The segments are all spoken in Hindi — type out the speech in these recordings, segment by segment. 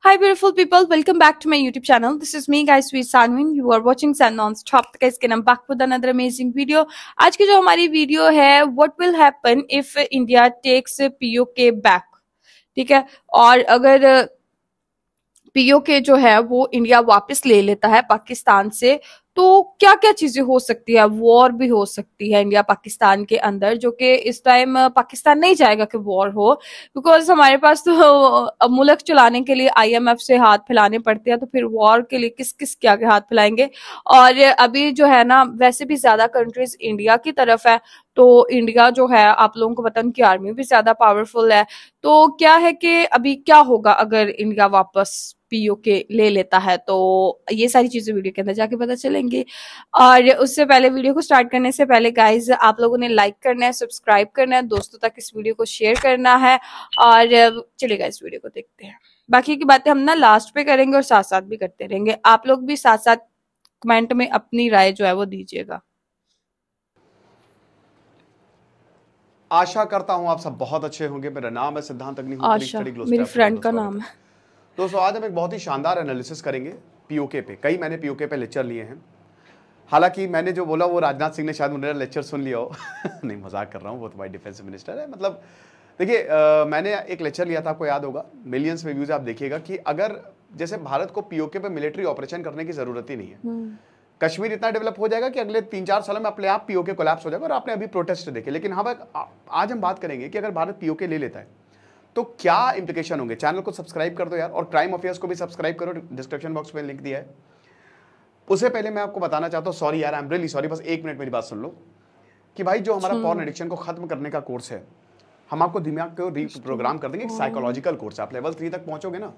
Hi beautiful people, welcome back to my YouTube channel. This is me guys, Sweet Sanwin. You are watching San Non-Stop. Guys, I'm back with another amazing video. आज की जो हमारी वीडियो है, what will happen if India takes POK back? ठीक है, और अगर पीओके जो है वो इंडिया वापस ले लेता है पाकिस्तान से, तो क्या क्या चीजें हो सकती है। वॉर भी हो सकती है इंडिया पाकिस्तान के अंदर, जो कि इस टाइम पाकिस्तान नहीं चाहेगा कि वॉर हो, बिकॉज हमारे पास तो मुल्क चलाने के लिए आईएमएफ से हाथ फैलाने पड़ते हैं, तो फिर वॉर के लिए किस किस क्या के हाथ फैलाएंगे। और अभी जो है ना, वैसे भी ज्यादा कंट्रीज इंडिया की तरफ है, तो इंडिया जो है, आप लोगों को पता, उनकी आर्मी भी ज्यादा पावरफुल है। तो क्या है कि अभी क्या होगा अगर इंडिया वापस पीओके ले लेता है, तो ये सारी चीजें वीडियो के अंदर जाके पता चलेंगी। और उससे पहले, वीडियो को स्टार्ट करने से पहले गाइज, आप लोगों ने लाइक करना है, सब्सक्राइब करना है, दोस्तों तक इस वीडियो को शेयर करना है। और चलिए गाइज, वीडियो को देखते हैं। बाकी की बातें हम ना लास्ट पे करेंगे और साथ साथ भी करते रहेंगे। आप लोग भी साथ साथ कमेंट में अपनी राय जो है वो दीजिएगा। आशा करता हूं आप सब बहुत अच्छे होंगे। मेरा नाम है सिद्धांत अग्निहोत्री। आशा मेरी फ्रेंड का नाम है। दोस्तों, आज हम एक बहुत ही शानदार एनालिसिस करेंगे पीओके पे। मैंने पीओके पे लेक्चर लिए हैं। हालांकि मैंने जो बोला वो राजनाथ सिंह ने शायद मेरा लेक्चर सुन लिया हो। नहीं, मजाक कर रहा हूँ, वो तो भाई डिफेंस मिनिस्टर है। मतलब देखिए, मैंने एक लेक्चर लिया था, आपको याद होगा, मिलियंस में व्यूज। आप देखिएगा कि अगर जैसे भारत को पीओके पे मिलिट्री ऑपरेशन करने की जरूरत ही नहीं है। कश्मीर इतना डेवलप हो जाएगा कि अगले 3-4 सालों में अपने आप पीओके कोलैप्स हो जाएगा। और आपने अभी प्रोटेस्ट देखे। लेकिन हाँ, आज हम बात करेंगे कि अगर भारत पीओके ले लेता है तो क्या इंप्लीकेशन होंगे। चैनल को सब्सक्राइब कर दो यार, और क्राइम अफेयर्स को भी सब्सक्राइब करो, डिस्क्रिप्शन बॉक्स में लिंक दिया है। उससे पहले मैं आपको बताना चाहता हूँ, सॉरी यार, आई एम रियली सॉरी, बस 1 मिनट मेरी बात सुन लो, कि भाई जो हमारा पॉर्न एडिक्शन को खत्म करने का कोर्स है, हम आपको दिमाग को रीप्रोग्राम कर देंगे। एक साइकोलॉजिकल कोर्स है। आप लेवल 3 तक पहुंचोगे ना,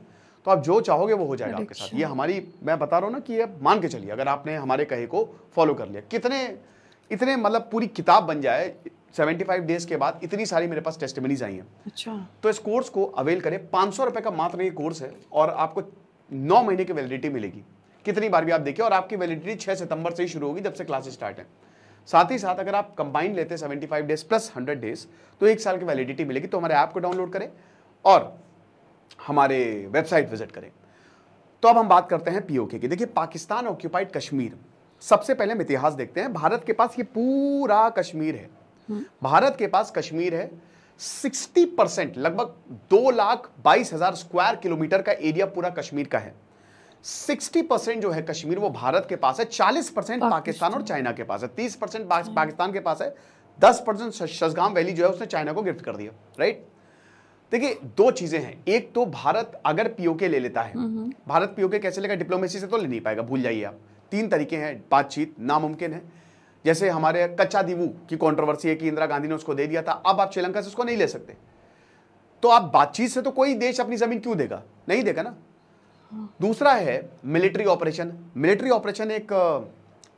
तो आप जो चाहोगे वो हो जाएगा आपके साथ। ये हमारी, मैं बता रहा हूँ ना, कि ये मान के चलिए, अगर आपने हमारे कहे को फॉलो कर लिया, कितने इतने मतलब पूरी किताब बन जाए 75 डेज के बाद। इतनी सारी मेरे पास टेस्टिमनीज आई हैं। अच्छा, तो इस कोर्स को अवेल करें। 500 रुपए का मात्र ये कोर्स है, और आपको 9 महीने की वैलिडिटी मिलेगी। कितनी बार भी आप देखिए, और आपकी वैलिडिटी 6 सितंबर से ही शुरू होगी, जब से क्लासेस स्टार्ट है। साथ ही साथ अगर आप कंबाइन लेते हैं 75 डेज प्लस 100 डेज, तो 1 साल की वैलिडिटी मिलेगी। तो हमारे ऐप को डाउनलोड करें और हमारे वेबसाइट विजिट करें। तो अब हम बात करते हैं पीओके की। देखिए, पाकिस्तान ऑक्यूपाइड कश्मीर, सबसे पहले हम इतिहास देखते हैं। भारत के पास ये पूरा कश्मीर है। भारत के पास कश्मीर है। 60%, लगभग 2,22,000 स्क्वायर किलोमीटर का एरिया पूरा कश्मीर का है। 60% जो है कश्मीर, वो भारत के पास है। 40% पाकिस्तान और चाइना के पास है। 30% पाकिस्तान के पास है। 10% शजगाम वैली जो है उसने चाइना को गिफ्ट कर दिया। राइट। देखिए, 2 चीजें हैं। एक तो भारत अगर पीओके ले लेता है, भारत पीओके कैसे लेगा, डिप्लोमेसी से तो ले नहीं पाएगा, भूल जाइए आप। 3 तरीके हैं, बातचीत नामुमकिन है। जैसे हमारे कच्चा दीवू की कंट्रोवर्सी है कि इंदिरा गांधी ने उसको दे दिया था, अब आप श्रीलंका से उसको नहीं ले सकते। तो आप बातचीत से तो कोई देश अपनी जमीन क्यों देगा, नहीं देगा ना। दूसरा है मिलिट्री ऑपरेशन। मिलिट्री ऑपरेशन एक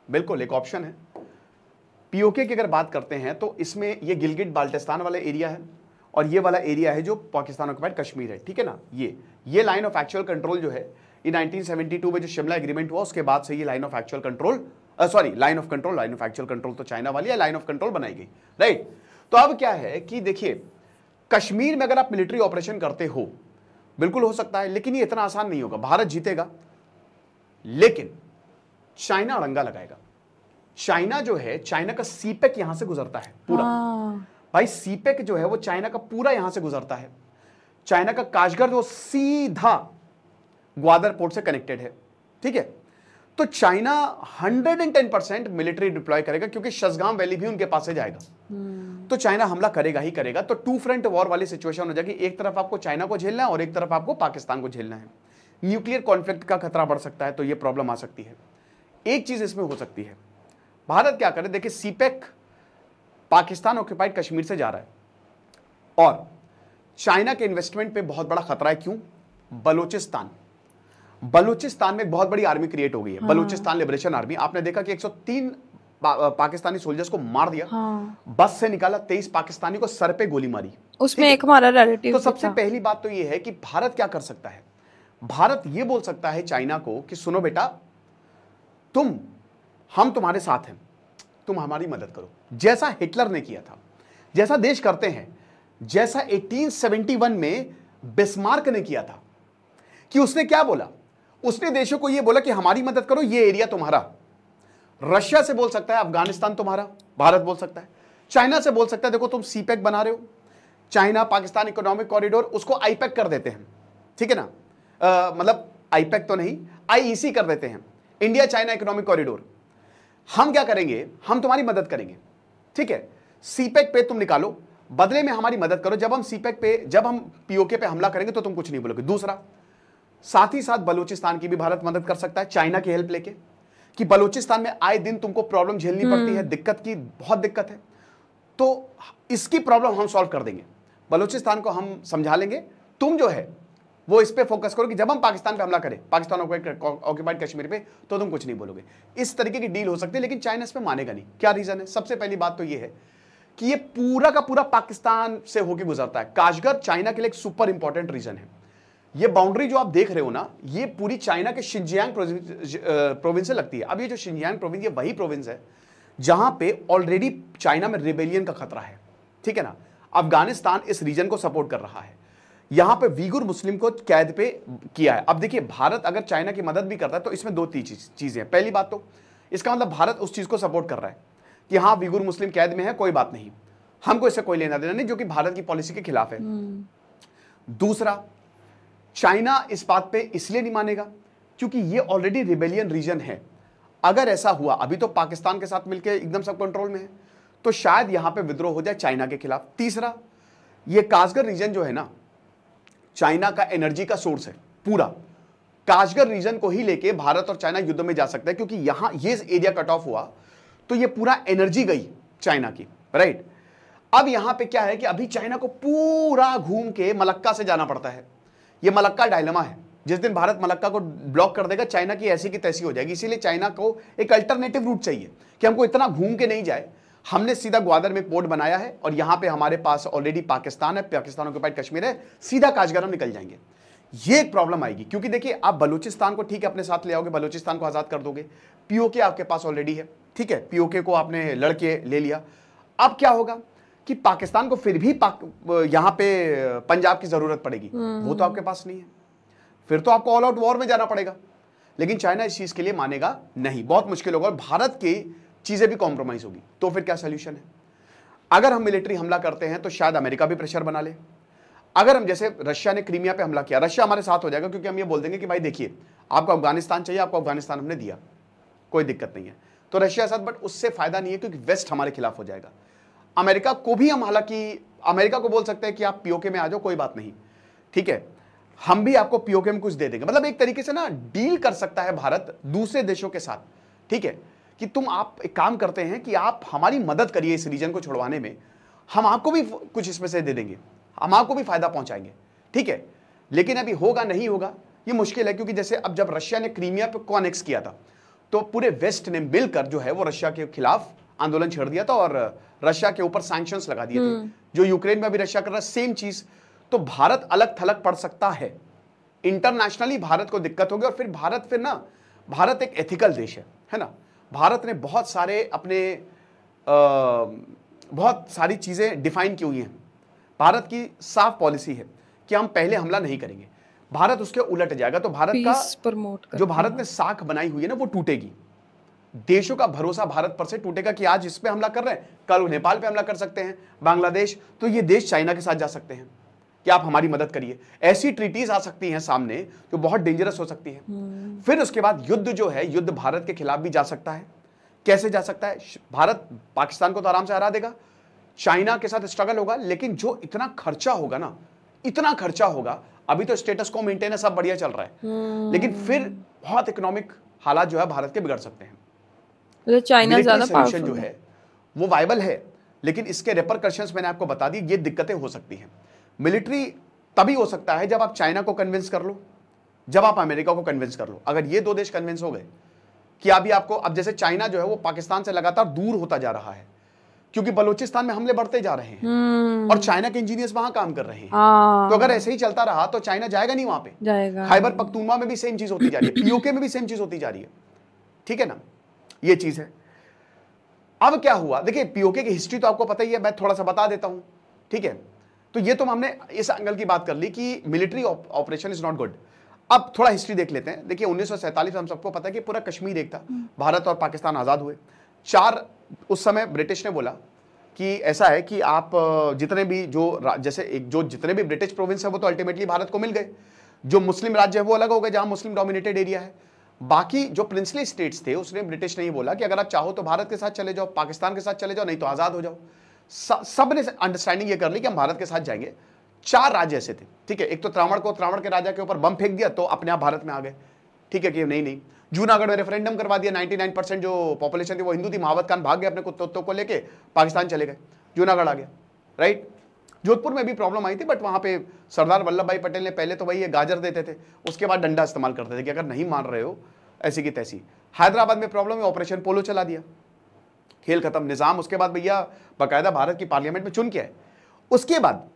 बिल्कुल एक ऑप्शन है। पीओके की अगर बात करते हैं तो इसमें ये गिलगिट बाल्टिस्तान वाला एरिया है, और ये वाला एरिया है जो पाकिस्तान ऑक्युपाइड कश्मीर है। ठीक है ना। ये लाइन ऑफ एक्चुअल कंट्रोल जो है, ये 1972 में जो शिमला एग्रीमेंट हुआ उसके बाद से ये line of actual control, line of control, line of actual control तो चाइना वाली है, लाइन ऑफ कंट्रोल बनाई गई। राइट। तो अब क्या है कि देखिए, कश्मीर में अगर आप मिलिट्री ऑपरेशन करते हो, बिल्कुल हो सकता है, लेकिन ये इतना आसान नहीं होगा। भारत जीतेगा, लेकिन चाइना अड़ंगा लगाएगा। चाइना जो है, चाइना का सीपेक यहां से गुजरता है पूरा। भाई, सीपेक जो है वो चाइना का पूरा यहां से गुजरता है। चाइना का काशगर जो सीधा ग्वादर पोर्ट से कनेक्टेड है। ठीक है। तो चाइना 110% मिलिट्री डिप्लॉय करेगा, क्योंकि शजगाम वैली भी उनके पास से जाएगा। तो चाइना हमला करेगा ही करेगा। तो 2 फ्रंट वॉर वाली सिचुएशन हो जाएगी। एक तरफ आपको चाइना को झेलना है और एक तरफ आपको पाकिस्तान को झेलना है। न्यूक्लियर कॉन्फ्लिक्ट का खतरा बढ़ सकता है, तो यह प्रॉब्लम आ सकती है। एक चीज इसमें हो सकती है, भारत क्या करे। देखिए, सीपेक पाकिस्तान ऑक्युपाइड कश्मीर से जा रहा है, और चाइना के इन्वेस्टमेंट पे बहुत बड़ा खतरा है। क्यों? बलूचिस्तान में एक बहुत बड़ी आर्मी क्रिएट हो गई है। Balochistan liberation army. आपने देखा कि 103 पाकिस्तानी सोल्जर्स को मार दिया। बस से निकाला, 23 पाकिस्तानी को सर पे गोली मारी, उसमें एक हमारा रिलेटिव। तो सबसे पहली बात तो यह है कि भारत क्या कर सकता है। भारत यह बोल सकता है चाइना को कि सुनो बेटा, हम तुम्हारे साथ हैं, तुम हमारी मदद करो, जैसा हिटलर ने किया था, जैसा देश करते हैं, जैसा 1871 में बिस्मार्क ने किया था, कि उसने क्या बोला, उसने देशों को यह बोला कि हमारी मदद करो, ये एरिया तुम्हारा। रशिया से बोल सकता है अफगानिस्तान तुम्हारा, भारत बोल सकता है। चाइना से बोल सकता है देखो तुम सीपेक बना रहे हो, चाइना पाकिस्तान इकोनॉमिक कॉरिडोर, उसको आईपेक कर देते हैं, ठीक है ना, मतलब आईपेक तो नहीं, आईईसी कर देते हैं, इंडिया चाइना इकोनॉमिक कॉरिडोर। हम क्या करेंगे, हम तुम्हारी मदद करेंगे, ठीक है, सीपेक पे तुम निकालो, बदले में हमारी मदद करो। जब हम सीपेक पे, जब हम पीओके पे हमला करेंगे तो तुम कुछ नहीं बोलोगे। दूसरा, साथ ही साथ बलूचिस्तान की भी भारत मदद कर सकता है चाइना की हेल्प लेके, कि बलूचिस्तान में आए दिन तुमको प्रॉब्लम झेलनी पड़ती है, दिक्कत की बहुत दिक्कत है, तो इसकी प्रॉब्लम हम सॉल्व कर देंगे, बलूचिस्तान को हम समझा लेंगे। तुम जो है वो इस पे फोकस करो कि जब हम पाकिस्तान पे हमला करें, पाकिस्तान ऑक्यूपाइड कश्मीर पे, तो तुम कुछ नहीं बोलोगे। इस तरीके की डील हो सकती है, लेकिन चाइना इस पे मानेगा नहीं। क्या रीजन है? सबसे पहली बात तो ये है कि ये पूरा का पूरा पाकिस्तान से होकर गुजरता है। काशगर चाइना के लिए एक सुपर इंपॉर्टेंट रीजन है। ये बाउंड्री जो आप देख रहे हो ना, ये पूरी चाइना के शिनजियांग प्रोविंस से लगती है। अब ये जो शिनजियांग प्रोविंस, ये वही प्रोविंस है जहां पे ऑलरेडी चाइना में रिबेलियन का खतरा है, ठीक है ना। अफगानिस्तान इस रीजन को सपोर्ट कर रहा है, यहां पे वीगुर मुस्लिम को कैद पे किया है। अब देखिए, भारत अगर चाइना की मदद भी करता है तो इसमें दो चीजें हैं। पहली बात तो इसका मतलब भारत उस चीज को सपोर्ट कर रहा है कि हाँ वीगुर मुस्लिम कैद में है, कोई बात नहीं, हमको इससे कोई लेना देना नहीं, जो कि भारत की पॉलिसी के खिलाफ है। दूसरा, चाइना इस बात पे इसलिए नहीं मानेगा क्योंकि ये ऑलरेडी रिबेलियन रीजन है। अगर ऐसा हुआ, अभी तो पाकिस्तान के साथ मिलकर एकदम सब कंट्रोल में है, तो शायद यहां पे विद्रोह हो जाए चाइना के खिलाफ। तीसरा, ये काशगर रीजन जो है ना, चाइना का एनर्जी का सोर्स है पूरा। काशगर रीजन को ही लेके भारत और चाइना युद्ध में जा सकता है, क्योंकि यहां ये एरिया कट ऑफ हुआ तो ये पूरा एनर्जी गई चाइना की, राइट। अब यहां पे क्या है कि अभी चाइना को पूरा घूम के मलक्का से जाना पड़ता है। ये मलक्का डायलेमा है, जिस दिन भारत मलक्का को ब्लॉक कर देगा, चाइना की ऐसी की तैसी हो जाएगी। इसीलिए चाइना को एक अल्टरनेटिव रूट चाहिए कि हमको इतना घूम के नहीं जाए। हमने सीधा ग्वादर में पोर्ट बनाया है और यहां पे हमारे पास ऑलरेडी पाकिस्तान है, पाकिस्तान ऑक्युपाइड कश्मीर है, सीधा काशगर हम निकल जाएंगे। ये एक प्रॉब्लम आएगी, क्योंकि देखिए आप बलूचिस्तान को ठीक है अपने साथ ले आओगे, बलूचिस्तान को आजाद कर दोगे, पीओके आपके पास ऑलरेडी है, ठीक है, पीओके को आपने लड़के ले लिया। अब क्या होगा कि पाकिस्तान को फिर भी यहां पे पंजाब की जरूरत पड़ेगी, वो तो आपके पास नहीं है, फिर तो आपको ऑल आउट वॉर में जाना पड़ेगा। लेकिन चाइना इस चीज के लिए मानेगा नहीं, बहुत मुश्किल होगा, और भारत की चीजें भी कॉम्प्रोमाइज होगी। तो फिर क्या सोल्यूशन है? अगर हम मिलिट्री हमला करते हैं तो शायद अमेरिका भी प्रेशर बना ले। अगर हम, जैसे रशिया ने क्रीमिया पे हमला किया, रशिया हमारे साथ हो जाएगा, क्योंकि हम ये बोल देंगे कि भाई देखिए आपको अफगानिस्तान चाहिए, आपको अफगानिस्तान हमने दिया, कोई दिक्कत नहीं है, तो रशिया साथ, बट उससे फायदा नहीं है क्योंकि वेस्ट हमारे खिलाफ हो जाएगा। अमेरिका को भी हम, हालांकि अमेरिका को बोल सकते हैं कि आप पीओके में आ जाओ, कोई बात नहीं, ठीक है, हम भी आपको पीओके में कुछ दे देंगे। मतलब एक तरीके से ना डील कर सकता है भारत दूसरे देशों के साथ, ठीक है, कि तुम, आप एक काम करते हैं कि आप हमारी मदद करिए इस रीजन को छुड़वाने में, हम आपको भी कुछ इसमें से दे देंगे, हम आपको भी फायदा पहुंचाएंगे, ठीक है। लेकिन अभी होगा नहीं होगा ये मुश्किल है, क्योंकि जैसे अब जब रशिया ने क्रीमिया पे को अनेक्स किया था तो पूरे वेस्ट ने मिलकर जो है वो रशिया के खिलाफ आंदोलन छेड़ दिया था और रशिया के ऊपर सैंक्शंस लगा दिए थे, जो यूक्रेन में भी रशिया कर रहा है, सेम चीज। तो भारत अलग थलग पड़ सकता है, इंटरनेशनली भारत को दिक्कत होगी, और फिर भारत एक एथिकल देश है ना। भारत ने बहुत सारी चीजें डिफाइन की हुई हैं। भारत की साफ पॉलिसी है कि हम पहले हमला नहीं करेंगे, भारत उसके उलट जाएगा तो भारत का जो भारत ने साख बनाई हुई है ना वो टूटेगी। देशों का भरोसा भारत पर से टूटेगा कि आज इस पे हमला कर रहे हैं, कल नेपाल पे हमला कर सकते हैं, बांग्लादेश, तो ये देश चाइना के साथ जा सकते हैं कि आप हमारी मदद करिए। ऐसी ट्रीटीज आ सकती हैं सामने जो बहुत डेंजरस हो सकती है। फिर उसके बाद युद्ध जो है, युद्ध भारत के खिलाफ भी जा सकता है। कैसे जा सकता है? भारत पाकिस्तान को तो आराम से हरा देगा, चाइना के साथ स्ट्रगल होगा, लेकिन जो इतना खर्चा होगा ना, इतना खर्चा होगा, अभी तो स्टेटस को मेंटेन है, सब बढ़िया चल रहा है, लेकिन फिर बहुत इकोनॉमिक हालात जो है भारत के बिगड़ सकते हैं। चाइना ज्यादा सोल्यूशन जो है वो वायबल है, लेकिन इसके रेपरकशंस मैंने आपको बता दी, ये दिक्कतें हो सकती हैं। मिलिट्री तभी हो सकता है जब आप चाइना को कन्विंस कर लो, जब आप अमेरिका को कन्विंस कर लो। अगर ये दो देश कन्विंस हो गए कि अभी आपको, अब जैसे चाइना जो है वो पाकिस्तान से लगातार दूर होता जा रहा है क्योंकि बलूचिस्तान में हमले बढ़ते जा रहे हैं और चाइना के इंजीनियर्स वहां काम कर रहे हैं, तो अगर ऐसे ही चलता रहा तो चाइना जाएगा नहीं वहां पे, जाएगा। खैबर पख्तूनवा में भी सेम चीज होती जा रही है, पीओके में भी सेम चीज होती जा रही है, ठीक है ना, ये चीज है। अब क्या हुआ, देखिए पीओके की हिस्ट्री तो आपको पता ही है, मैं थोड़ा सा बता देता हूं, ठीक है। तो ये तो हमने इस एंगल की बात कर ली कि military operation is not good. अब थोड़ा हिस्ट्री देख लेते हैं। देखिए 1947 में हम सबको पता है कि पूरा कश्मीर एक था, भारत और पाकिस्तान आजाद हुए। उस समय ब्रिटिश ने बोला कि ऐसा है कि आप जितने भी जितने भी ब्रिटिश प्रोविंस है वो तो अल्टीमेटली भारत को मिल गए, जो मुस्लिम राज्य है वो अलग हो गए जहां मुस्लिम डोमिनेटेड एरिया है। बाकी जो प्रिंसली स्टेट्स थे उसने ब्रिटिश ने ही बोला कि अगर आप चाहो तो भारत के साथ चले जाओ, पाकिस्तान के साथ चले जाओ, नहीं तो आजाद हो जाओ। सब ने अंडरस्टैंडिंग ये कर ली कि हम भारत के साथ जाएंगे। 4 राज्य ऐसे थे, ठीक है। एक तो त्रावण के राजा के ऊपर बम फेंक दिया तो अपने आप भारत में आ गए, ठीक है कि नहीं। जूनागढ़ में रेफरेंडम करवा दिया, 99% जो पॉपुलेशन थी वो हिंदू थी, महावत खान भाग गए अपने कुत्तों को लेके, पाकिस्तान चले गए, जूनागढ़ आ गया, राइट। जोधपुर में भी प्रॉब्लम आई थी, बट वहां पे सरदार वल्लभ भाई पटेल ने पहले तो वही ये गाजर देते थे, उसके बाद डंडा इस्तेमाल करते थे कि अगर नहीं मान रहे हो ऐसी की तैसी। हैदराबाद में प्रॉब्लम है, ऑपरेशन पोलो चला दिया, खेल खत्म, निजाम उसके बाद भैया बाकायदा भारत की पार्लियामेंट में चुन के आए। उसके बाद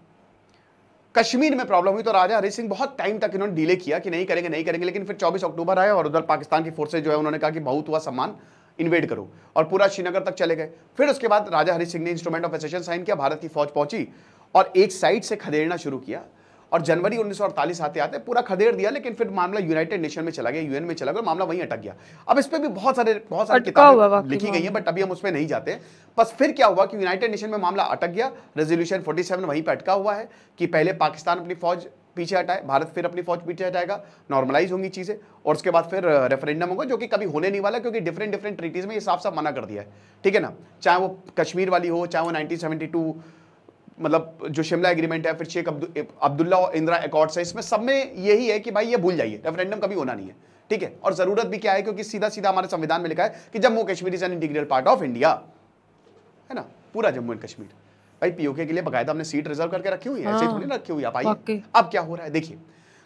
कश्मीर में प्रॉब्लम हुई तो राजा हरि सिंह बहुत टाइम तक इन्होंने डिले किया कि नहीं करेंगे, लेकिन फिर 24 अक्टूबर आया और उधर पाकिस्तान की फोर्सेज जो है उन्होंने कहा कि बहुत हुआ सम्मान, इन्वेड करो, और पूरा श्रीनगर तक चले गए। फिर उसके बाद राजा हरि सिंह ने इंस्ट्रूमेंट ऑफ एसेशन साइन किया, भारत की फौज पहुंची और एक साइड से खदेड़ना शुरू किया, और जनवरी 1948 आते आते पूरा खदेड़ दिया, लेकिन फिर मामला यूनाइटेड नेशन में चला गया, यूएन में चला गया, मामला वहीं अटक गया। अब इस पे भी बहुत सारी किताबें लिखी गई हैं, बट अभी हम उसमें नहीं जाते। बस फिर क्या हुआ कि यूनाइटेड नेशन में मामला अटक गया, रेजोल्यूशन 47 वहीं पे अटका हुआ है कि पहले पाकिस्तान अपनी फौज पीछे हटाए, भारत फिर अपनी फौज पीछे हटाएगा, नॉर्मलाइज होंगी चीजें, और उसके बाद फिर रेफरेंडम होगा, जो कि कभी होने नहीं वाला, क्योंकि डिफरेंट ट्रीटीज में ये साफ साफ मना कर दिया है, ठीक है ना। चाहे वो कश्मीर वाली हो, चाहे वो 1972 मतलब जो शिमला एग्रीमेंट है, फिर शेख अब्दुल्ला और इंदिरा अकॉर्ड्स है, इसमें सब में यही है कि भाई ये भूल जाइए, रेफरेंडम कभी होना नहीं है, ठीक है। और जरूरत भी क्या है, क्योंकि सीधा सीधा हमारे संविधान में लिखा है कि Jammu Kashmir is an integral part of India, है ना, पूरा जम्मू एंड कश्मीर। भाई पीओके के लिए बकायदा हमने सीट रिजर्व करके रखी हुई है, ऐसे थोड़ी ना रखी हुई है। आप आइए, अब क्या हो रहा है देखिए।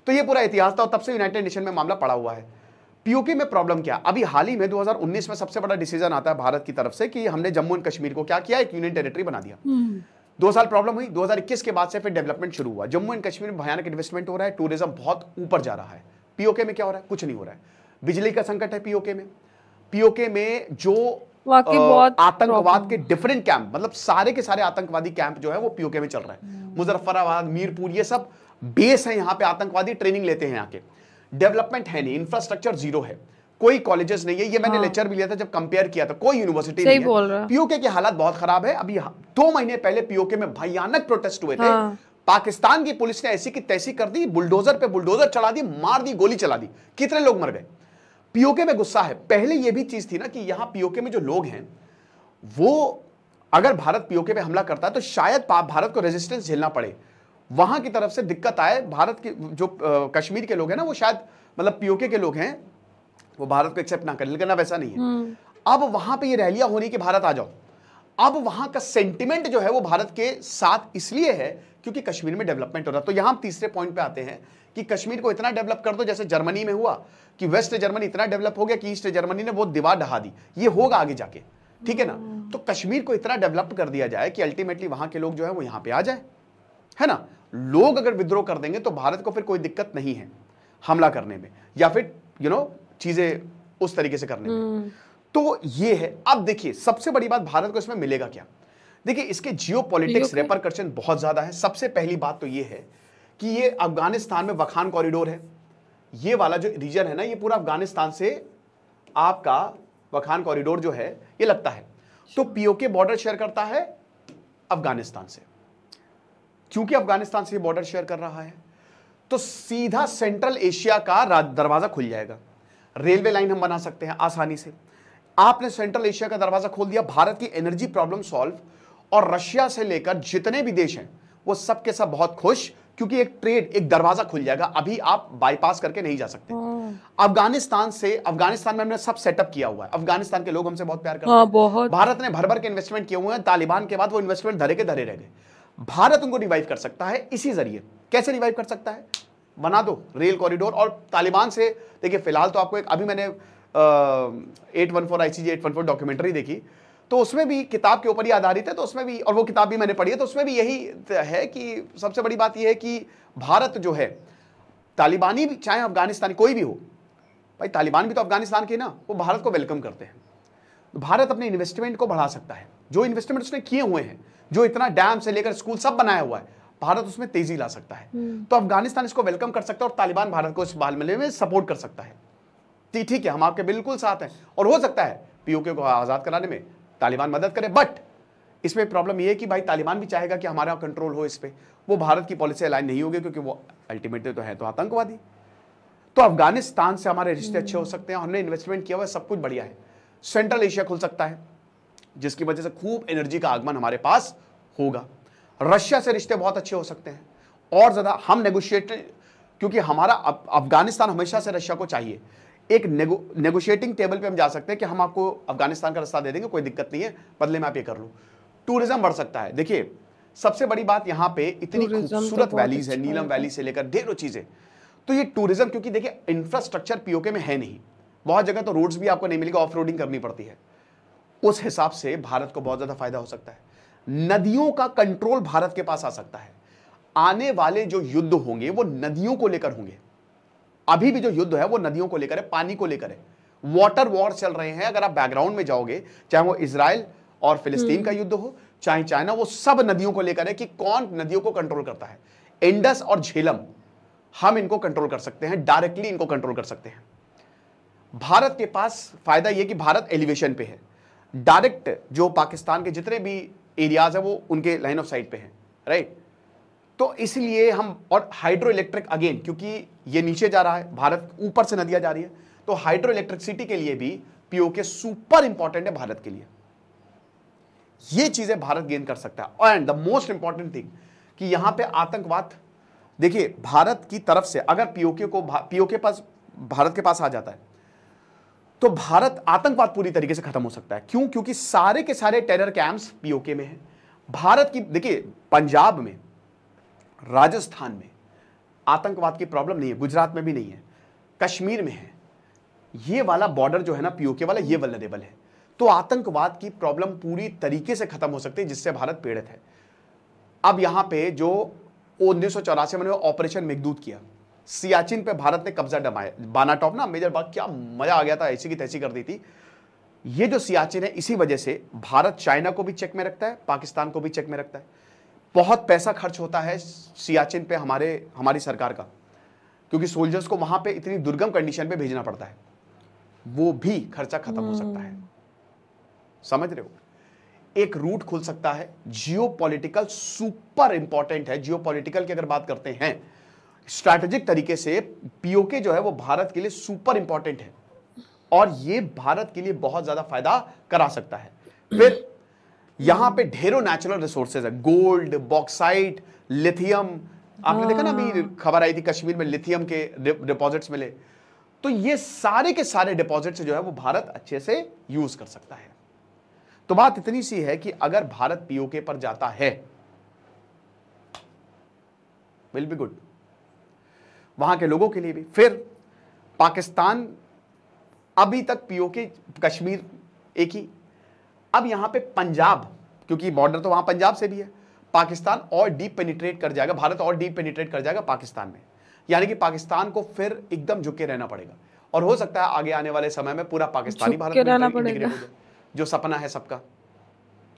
तो ये पूरा इतिहास था और तब से यूनाइटेड नेशन में मामला पड़ा हुआ है। पीओके में प्रॉब्लम क्या, अभी हाल ही में 2019 में सबसे बड़ा डिसीजन आता है भारत की तरफ से कि हमने जम्मू एंड कश्मीर को क्या किया, एक यूनियन टेरिटरी बना दिया। 2 साल प्रॉब्लम हुई, 2021 के बाद से फिर डेवलपमेंट शुरू हुआ। जम्मू एंड कश्मीर में भयानक इन्वेस्टमेंट हो रहा है, टूरिज्म बहुत ऊपर जा रहा है। पीओके में क्या हो रहा है, कुछ नहीं हो रहा है। बिजली का संकट है पीओके में जो आतंकवाद के डिफरेंट कैंप, मतलब सारे के सारे आतंकवादी कैंप जो है वो पीओके में चल रहा है। मुजफ्फराबाद, मीरपुर, ये सब बेस है, यहाँ पे आतंकवादी ट्रेनिंग लेते हैं। यहाँ के डेवलपमेंट है नहीं, इंफ्रास्ट्रक्चर जीरो है, कोई कॉलेजेस नहीं है। ये मैंने लेक्चर भी लिया था जब कंपेयर किया था, कोई यूनिवर्सिटी नहीं है। पीओके के हालात बहुत खराब है। अभी 2 महीने पहले पीओके में भयानक प्रोटेस्ट हुए थे। पाकिस्तान की पुलिस ने ऐसी की तैसी कर दी, बुलडोजर पे बुलडोजर चला दी, मार दी, गोली चला दी, कितने लोग मर गए। पीओके में गुस्सा है। पहले यह भी चीज थी ना कि यहां पीओके में जो लोग हैं वो अगर भारत पीओके पे हमला करता है तो शायद भारत को रेजिस्टेंस झेलना पड़े, वहां की तरफ से दिक्कत आए। भारत के जो कश्मीर के लोग हैं ना, वो शायद मतलब पीओके के लोग हैं, वो भारत को एक्सेप्ट ना करें, लेकिन अब ऐसा नहीं है। अब वहां पे ये रैलियां हो रही कि भारत आ जाओ। अब वहां का सेंटिमेंट जो है वो भारत के साथ इसलिए है क्योंकि कश्मीर में डेवलपमेंट हो रहा है। तो यहां हम तीसरे पॉइंट पे आते हैं कि कश्मीर को इतना डेवलप कर दो जैसे जर्मनी में हुआ कि वेस्ट जर्मनी इतना डेवलप हो गया कि ईस्ट जर्मनी ने वो दीवार ढहा दी। ये होगा आगे जाके, ठीक है ना। तो कश्मीर को इतना डेवलप कर दिया जाए कि अल्टीमेटली वहां के लोग जो है वो यहां पे आ जाए, है ना। लोग अगर विद्रोह कर देंगे तो भारत को फिर कोई दिक्कत नहीं है हमला करने में या फिर चीजें उस तरीके से करने में। तो ये है। अब देखिए सबसे बड़ी बात, भारत को इसमें मिलेगा क्या। देखिए इसके जियोपॉलिटिक्स रेपरकशन बहुत ज्यादा है। सबसे पहली बात तो ये है कि ये अफगानिस्तान में वखान कॉरिडोर है। ये वाला जो रीजन है ना, ये पूरा अफगानिस्तान से आपका वखान कॉरिडोर जो है ये लगता है। तो पीओके बॉर्डर शेयर करता है अफगानिस्तान से। क्योंकि अफगानिस्तान से बॉर्डर शेयर कर रहा है तो सीधा सेंट्रल एशिया का दरवाजा खुल जाएगा। रेलवे लाइन हम बना सकते हैं आसानी से। आपने सेंट्रल एशिया का दरवाजा खोल दिया, भारत की एनर्जी प्रॉब्लम सॉल्व, और रशिया से लेकर जितने भी देश हैं वो सब के सब बहुत खुश, क्योंकि एक ट्रेड, एक दरवाजा खुल जाएगा। अभी आप बाईपास करके नहीं जा सकते अफगानिस्तान में हमने सब सेटअप किया हुआ है। अफगानिस्तान के लोग हमसे बहुत प्यार करते हैं। भारत ने भर भर के इन्वेस्टमेंट किए हुए हैं। तालिबान के बाद वो इन्वेस्टमेंट धरे के धरे रह गए। भारत उनको रिवाइव कर सकता है इसी जरिए। कैसे रिवाइव कर सकता है, बना दो रेल कॉरिडोर। और तालिबान से देखिए फिलहाल तो आपको एक, अभी मैंने 814 ICJ 814 डॉक्यूमेंट्री देखी, तो उसमें भी किताब के ऊपर ही आधारित है। तो उसमें भी, और वो किताब भी मैंने पढ़ी है, तो उसमें भी यही है कि सबसे बड़ी बात यह है कि भारत जो है, तालिबानी भी चाहे अफगानिस्तानी कोई भी हो, भाई तालिबान भी तो अफगानिस्तान के ना, वो भारत को वेलकम करते हैं। भारत अपने इन्वेस्टमेंट को बढ़ा सकता है। जो इन्वेस्टमेंट उसने किए हुए हैं, जो इतना डैम से लेकर स्कूल सब बनाया हुआ है, भारत उसमें तेजी ला सकता है। तो अफगानिस्तान इसको वेलकम कर सकता है और तालिबान भारत को इस मामले में सपोर्ट कर सकता है। ठीक है, हम आपके बिल्कुल साथ हैं और हो सकता है पीओके को आजाद कराने में तालिबान मदद करे। बट इसमें प्रॉब्लम यह है कि भाई तालिबान भी चाहेगा कि हमारा कंट्रोल हो इस पे, वो भारत की पॉलिसी अलाइन नहीं होगी क्योंकि वो अल्टीमेटली तो है तो आतंकवादी। तो अफगानिस्तान से हमारे रिश्ते अच्छे हो सकते हैं, हमने इन्वेस्टमेंट किया हुआ है, सब कुछ बढ़िया है। सेंट्रल एशिया खुल सकता है जिसकी वजह से खूब एनर्जी का आगमन हमारे पास होगा। रशिया से रिश्ते बहुत अच्छे हो सकते हैं और ज्यादा हम नेगोशिएट, क्योंकि हमारा अफगानिस्तान हमेशा से रशिया को चाहिए। एक नेगोशिएटिंग टेबल पे हम जा सकते हैं कि हम आपको अफगानिस्तान का रास्ता दे देंगे, कोई दिक्कत नहीं है, बदले में आप ये कर लो। टूरिज्म बढ़ सकता है। देखिए सबसे बड़ी बात यहां पे इतनी खूबसूरत वैलीज है, नीलम वैली से लेकर ढेरों चीजें। तो ये टूरिज्म, क्योंकि देखिए इंफ्रास्ट्रक्चर पीओके में है नहीं, बहुत जगह तो रोड्स भी आपको नहीं मिलेगा, ऑफ रोडिंग करनी पड़ती है। उस हिसाब से भारत को बहुत ज्यादा फायदा हो सकता है। नदियों का कंट्रोल भारत के पास आ सकता है। आने वाले जो युद्ध होंगे वो नदियों को लेकर होंगे। अभी भी जो युद्ध है वो नदियों को लेकर है, पानी को लेकर है। वाटर वॉर चल रहे हैं। अगर आप बैकग्राउंड में जाओगे, चाहे वो इजराइल और फिलिस्तीन का युद्ध हो, चाहे चाइना, वो सब नदियों को लेकर है कि कौन नदियों को कंट्रोल करता है। इंडस और झेलम, हम इनको कंट्रोल कर सकते हैं, डायरेक्टली इनको कंट्रोल कर सकते हैं। भारत के पास फायदा यह कि भारत एलिवेशन पे है, डायरेक्ट जो पाकिस्तान के जितने भी एरियाज है वो उनके लाइन ऑफ साइट पे है, राइट। तो इसलिए हम, और हाइड्रो इलेक्ट्रिक अगेन, क्योंकि ये नीचे जा रहा है, भारत ऊपर से नदियां जा रही है, तो हाइड्रो इलेक्ट्रिसिटी के लिए भी पीओके सुपर इंपॉर्टेंट है भारत के लिए। ये चीजें भारत गेन कर सकता है। And the most important thing कि यहां पे आतंकवाद, देखिए भारत की तरफ से अगर पीओके पास भारत के पास आ जाता है तो भारत आतंकवाद पूरी तरीके से खत्म हो सकता है। क्यों? क्योंकि सारे के सारे टेरर कैंप्स पीओके में हैं। भारत की, देखिए पंजाब में, राजस्थान में आतंकवाद की प्रॉब्लम नहीं है, गुजरात में भी नहीं है, कश्मीर में है। ये वाला बॉर्डर जो है ना पीओके वाला, ये वल्नरेबल है। तो आतंकवाद की प्रॉब्लम पूरी तरीके से खत्म हो सकती है, जिससे भारत पीड़ित है। अब यहां पे जो 1984 में ऑपरेशन मेघदूत किया, सियाचिन पे भारत ने कब्जा जमाया, बानाटॉप ना मेजर बाग, क्या मजा आ गया था, ऐसी की तैसी कर दी थी। ये जो सियाचिन है, इसी वजह से भारत चाइना को भी चेक में रखता है, पाकिस्तान को भी चेक में रखता है। बहुत पैसा खर्च होता है सियाचिन पे हमारी सरकार का, क्योंकि सोल्जर्स को वहां पे इतनी दुर्गम कंडीशन पे भेजना पड़ता है। वो भी खर्चा खत्म हो सकता है, समझ रहे हो। एक रूट खुल सकता है। जियोपॉलिटिकल सुपर इंपॉर्टेंट है। जियोपॉलिटिकल की अगर बात करते हैं स्ट्रैटेजिक तरीके से, पीओके जो है वो भारत के लिए सुपर इंपॉर्टेंट है और ये भारत के लिए बहुत ज्यादा फायदा करा सकता है। फिर यहां पे ढेरों नेचुरल रिसोर्सेज है, गोल्ड, बॉक्साइट, लिथियम। आपने देखा ना अभी खबर आई थी कश्मीर में लिथियम के डिपॉजिट्स मिले। तो ये सारे के सारे डिपॉजिट्स जो है वो भारत अच्छे से यूज कर सकता है। तो बात इतनी सी है कि अगर भारत पीओके पर जाता है, विल बी गुड वहां के लोगों के लिए भी। फिर पाकिस्तान, अभी तक पीओके कश्मीर एक ही, अब यहां पे पंजाब, क्योंकि बॉर्डर तो वहां पंजाब से भी है, पाकिस्तान और डीप पेनिट्रेट कर जाएगा, भारत और डीप पेनिट्रेट कर जाएगा पाकिस्तान में। यानी कि पाकिस्तान को फिर एकदम झुके रहना पड़ेगा और हो सकता है आगे आने वाले समय में पूरा पाकिस्तानी भारत में इंटीग्रेट हो जाए, जो सपना है सबका,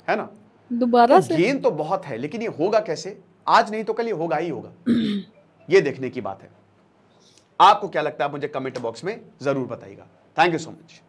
है ना। दोबारा तो गेन तो बहुत है, लेकिन ये होगा कैसे? आज नहीं तो कल ये होगा ही होगा। ये देखने की बात है। आपको क्या लगता है मुझे कमेंट बॉक्स में जरूर बताइएगा। Thank you so much.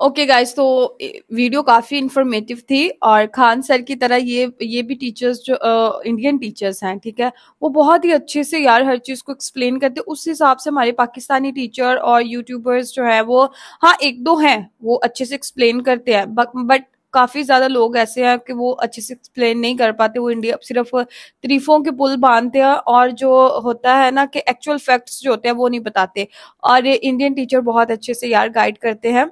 Okay guys, तो वीडियो काफी इंफॉर्मेटिव थी और खान सर की तरह ये भी टीचर्स जो इंडियन टीचर्स हैं, ठीक है, वो बहुत ही अच्छे से यार हर चीज को एक्सप्लेन करते हैं। उस हिसाब से हमारे पाकिस्तानी टीचर और यूट्यूबर्स जो है वो, हाँ एक दो हैं वो अच्छे से एक्सप्लेन करते हैं, बट काफी ज्यादा लोग ऐसे हैं कि वो अच्छे से एक्सप्लेन नहीं कर पाते। वो इंडिया सिर्फ तारीफों के पुल बांधते हैं और जो होता है ना कि एक्चुअल फैक्ट्स जो होते हैं वो नहीं बताते। और इंडियन टीचर बहुत अच्छे से यार गाइड करते हैं।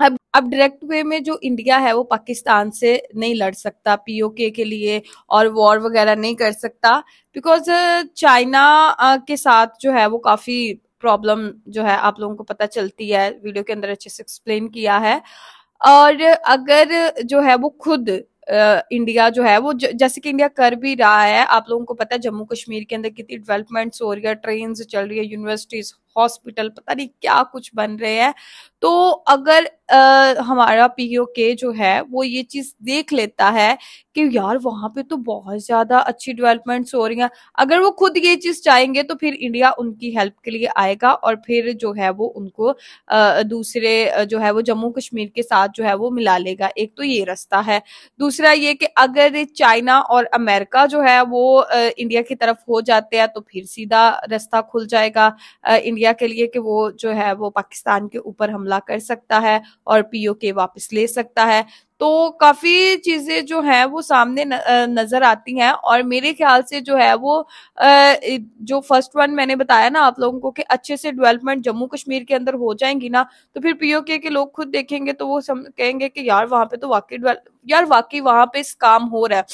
अब डायरेक्ट वे में जो इंडिया है वो पाकिस्तान से नहीं लड़ सकता पीओके के लिए और वॉर वगैरह नहीं कर सकता, बिकॉज चाइना के साथ जो है वो काफी प्रॉब्लम जो है आप लोगों को पता चलती है, वीडियो के अंदर अच्छे से एक्सप्लेन किया है। और अगर जो है वो खुद इंडिया जो है वो जैसे कि इंडिया कर भी रहा है, आप लोगों को पता है जम्मू कश्मीर के अंदर कितनी डेवलपमेंट्स हो रही है, ट्रेन चल रही है, यूनिवर्सिटीज, हॉस्पिटल, पता नहीं क्या कुछ बन रहे हैं। तो अगर हमारा पीओके जो है वो ये चीज देख लेता है कि यार वहां पे तो बहुत ज्यादा अच्छी डेवलपमेंट्स हो रही हैं, अगर वो खुद ये चीज चाहेंगे तो फिर इंडिया उनकी हेल्प के लिए आएगा और फिर जो है वो उनको दूसरे जो है वो जम्मू कश्मीर के साथ जो है वो मिला लेगा। एक तो ये रास्ता है। दूसरा ये कि अगर चाइना और अमेरिका जो है वो इंडिया की तरफ हो जाते हैं तो फिर सीधा रास्ता खुल जाएगा इंडिया के लिए कि वो जो है वो पाकिस्तान के ऊपर हमला कर सकता है और पीओके वापस ले सकता है। तो काफी चीजें जो है वो सामने नजर आती हैं और मेरे ख्याल से जो है वो जो फर्स्ट वन मैंने बताया ना आप लोगों को कि अच्छे से डेवलपमेंट जम्मू कश्मीर के अंदर हो जाएंगी ना, तो फिर पीओके के लोग खुद देखेंगे तो वो कहेंगे कि यार वहां पे तो वाकई वहां पे इस काम हो रहा है।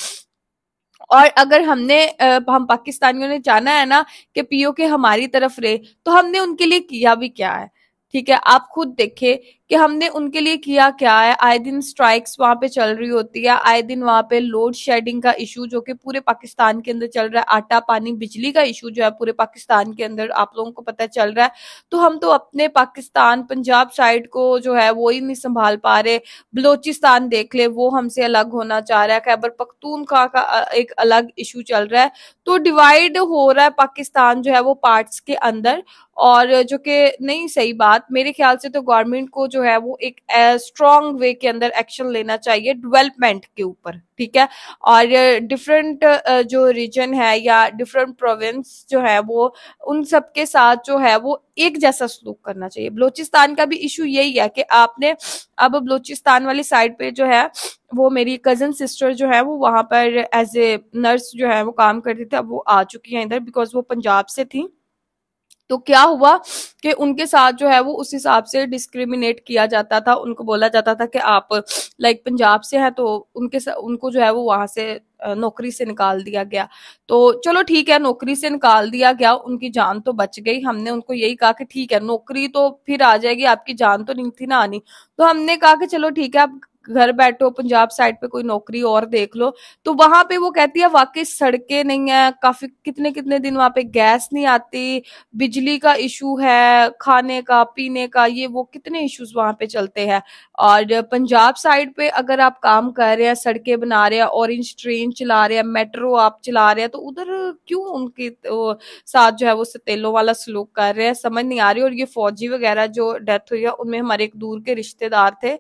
और अगर हम पाकिस्तानियों ने जाना है ना कि पीओके हमारी तरफ रहे, तो हमने उनके लिए किया भी क्या है? ठीक है, आप खुद देखे कि हमने उनके लिए किया क्या है। आए दिन स्ट्राइक्स वहां पे चल रही होती है, आए दिन वहां पे लोड शेडिंग का इशू जो कि पूरे पाकिस्तान के अंदर चल रहा है, आटा पानी बिजली का इशू जो है पूरे पाकिस्तान के अंदर आप लोगों को पता चल रहा है। तो हम तो अपने पाकिस्तान पंजाब साइड को जो है वो ही नहीं संभाल पा रहे। बलोचिस्तान देख ले, वो हमसे अलग होना चाह रहा है। खैबर पख्तूनख्वा का एक अलग इशू चल रहा है। तो डिवाइड हो रहा है पाकिस्तान जो है वो पार्ट्स के अंदर, और जो कि नहीं सही बात। मेरे ख्याल से तो गवर्नमेंट को जो है वो एक स्ट्रॉन्ग वे के अंदर एक्शन लेना चाहिए डेवलपमेंट के ऊपर, ठीक है। और डिफरेंट जो रीजन है या डिफरेंट प्रोविंस जो है वो उन सबके साथ जो है वो एक जैसा सलूक करना चाहिए। बलोचिस्तान का भी इशू यही है कि आपने अब बलोचिस्तान वाली साइड पे जो है वो मेरी कजन सिस्टर जो है वो वहां पर एज ए नर्स जो है वो काम करती थी, अब वो आ चुकी है इधर बिकॉज वो पंजाब से थी। तो क्या हुआ कि उनके साथ जो है वो उस हिसाब से डिस्क्रिमिनेट किया जाता था। उनको बोला जाता था कि आप लाइक पंजाब से हैं, तो उनको जो है वो वहां से नौकरी से निकाल दिया गया। तो चलो ठीक है, नौकरी से निकाल दिया गया, उनकी जान तो बच गई। हमने उनको यही कहा कि ठीक है नौकरी तो फिर आ जाएगी, आपकी जान तो नहीं थी ना आनी। तो हमने कहा कि चलो ठीक है, आप घर बैठो, पंजाब साइड पे कोई नौकरी और देख लो। तो वहां पे वो कहती है वाकई सड़कें नहीं है, काफी कितने कितने दिन वहां पे गैस नहीं आती, बिजली का इशू है, खाने का पीने का, ये वो कितने इश्यूज वहां पे चलते हैं। और पंजाब साइड पे अगर आप काम कर रहे हैं, सड़कें बना रहे हैं, ऑरेंज ट्रेन चला रहे हैं, मेट्रो आप चला रहे हैं, तो उधर क्यों उनके साथ जो है वो सतेलों वाला सलूक कर रहे हैं, समझ नहीं आ रही। और ये फौजी वगैरह जो डेथ हुई है उनमें हमारे एक दूर के रिश्तेदार थे,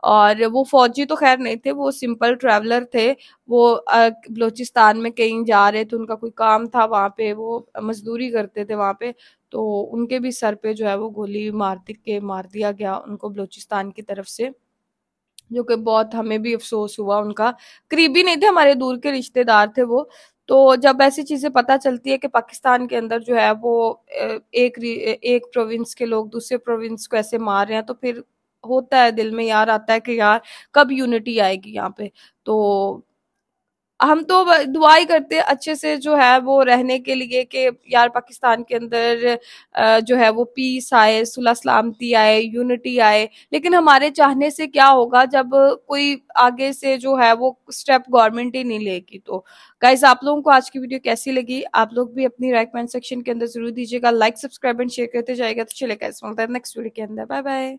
और वो फौजी तो खैर नहीं थे, वो सिंपल ट्रैवलर थे। वो बलोचिस्तान में कहीं जा रहे थे, उनका कोई काम था वहां पे, वो मजदूरी करते थे वहां पे। तो उनके भी सर पे जो है वो गोली मार दिया गया उनको बलोचिस्तान की तरफ से, जो कि बहुत हमें भी अफसोस हुआ। उनका करीबी नहीं थे, हमारे दूर के रिश्तेदार थे वो। तो जब ऐसी चीजें पता चलती है कि पाकिस्तान के अंदर जो है वो एक प्रोविंस के लोग दूसरे प्रोविंस को ऐसे मार रहे हैं, तो फिर होता है दिल में यार, आता है कि यार कब यूनिटी आएगी यहाँ पे। तो हम तो दुआ ही करते हैं अच्छे से जो है वो रहने के लिए कि यार पाकिस्तान के अंदर जो है वो पीस आए, सुलह सलामती आए, यूनिटी आए। लेकिन हमारे चाहने से क्या होगा जब कोई आगे से जो है वो स्टेप गवर्नमेंट ही नहीं लेगी। तो गाइज, आप लोगों को आज की वीडियो कैसी लगी? आप लोग भी अपनी राय कमेंट सेक्शन के अंदर जरूर दीजिएगा। लाइक सब्सक्राइब एंड शेयर करते जाएगा। तो चलेगा इस नेक्स्ट वीडियो के अंदर। Bye bye.